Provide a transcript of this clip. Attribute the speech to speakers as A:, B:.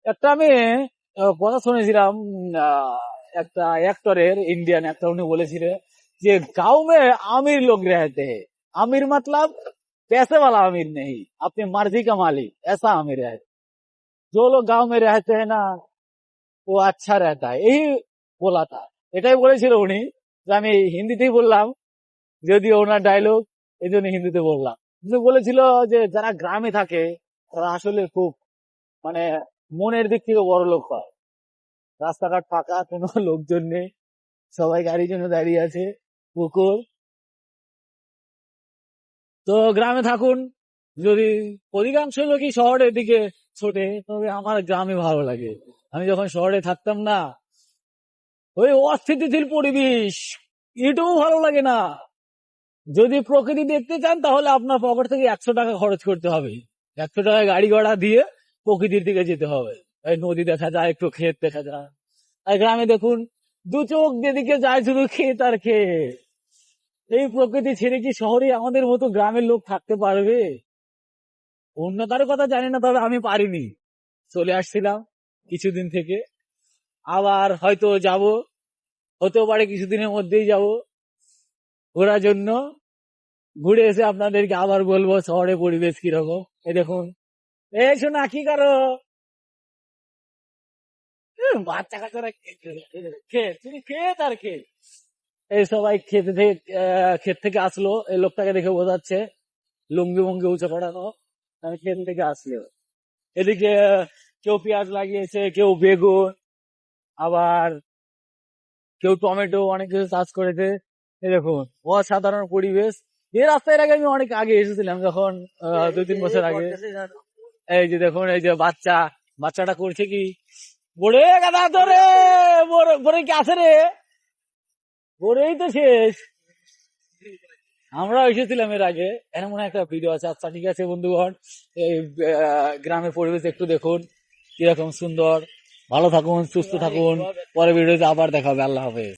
A: একটা আমি কথা শুনেছিলাম, একটা অ্যাক্টরের, ইন্ডিয়ান অ্যাক্টর, উনি বলেছিলেন যে गांव में अमीर लोग रहते हैं, अमीर मतलब पैसे वाला अमीर नहीं, अपनी मर्जी का मालिक, ऐसा अमीर है। जो लोग गांव में रहते हैं ना, वो अच्छा रहता है, यही बोला था। এটাই বলেছিল উনি। যে আমি হিন্দিতেই বললাম, যদিও ওনার ডায়লগ, এই জন্য হিন্দিতে বললাম। কিন্তু বলেছিল যে যারা গ্রামে থাকে তারা আসলে খুব, মানে, মনের দিক থেকে বড় লোক হয়। রাস্তাঘাট ফাঁকা, কোনো লোকজন নেই, সবাই গাড়ির জন্য দাঁড়িয়ে আছে, পুকুর। তো গ্রামে থাকুন, যদি অধিকাংশ লোকই শহরের দিকে ছোটে, তবে আমার গ্রামে ভালো লাগে। আমি যখন শহরে থাকতাম না, ওই অস্থিতিশীল পরিবেশ, এটাও ভালো লাগে না। যদি প্রকৃতি দেখতে চান তাহলে আপনার পকেট থেকে 100 টাকা খরচ করতে হবে। 100 টাকায় গাড়ি ভাড়া দিয়ে প্রকৃতির দিকে যেতে হবে। এই নদী দেখা যায়, একটু ক্ষেত দেখা যায়। আর গ্রামে দেখুন, দু চোখ যেদিকে যায় শুধু ক্ষেত আর ক্ষেত। এই প্রকৃতি ছেড়ে কি শহরে আমাদের মতো গ্রামের লোক থাকতে পারবে? অন্য কারো কথা জানি না, তবে আমি পারিনি। চলে আসছিলাম কিছুদিন থেকে, আবার হয়তো যাব, হতেও পারে কিছুদিনের মধ্যেই যাব ঘোরার জন্য। ঘুরে এসে আপনাদেরকে আবার বলবো শহরে পরিবেশ কিরকম। এই দেখুন, এই শোনা কি করো? বাচ্চা কাচ্চারা খেত, তুমি খেত আর খেত। এই সবাই খেতে থেকে ক্ষেত থেকে আসলো, এই লোকটাকে দেখে বোঝাচ্ছে, লুঙ্গি মুঙ্গি উঁচু করানো, আমি ক্ষেত থেকে আসলো। এদিকে কেউ পেঁয়াজ লাগিয়েছে, কেউ বেগুন, আবার কেউ টমেটো, অনেক কিছু চাষ করেছে। এই দেখুন, অসাধারণ পরিবেশ। এই রাস্তার আগে আমি অনেক আগে এসেছিলাম, যখন 2-3 বছর আগে। এই যে দেখুন, এই যে বাচ্চাটা করছে কি, বড়ে গাদা ধরে, বড়ে কি আছে রে, বড়েই তো শেষ। আমরা এসেছিলাম এর আগে, এমন একটা ভিডিও আছে। আচ্ছা ঠিক আছে বন্ধুগণ, এই গ্রামের পরিবেশ একটু দেখুন কিরকম সুন্দর। ভালো থাকুন, সুস্থ থাকুন, পরে ভিডিওতে আবার দেখা হবে। আল্লাহ হাফেজ।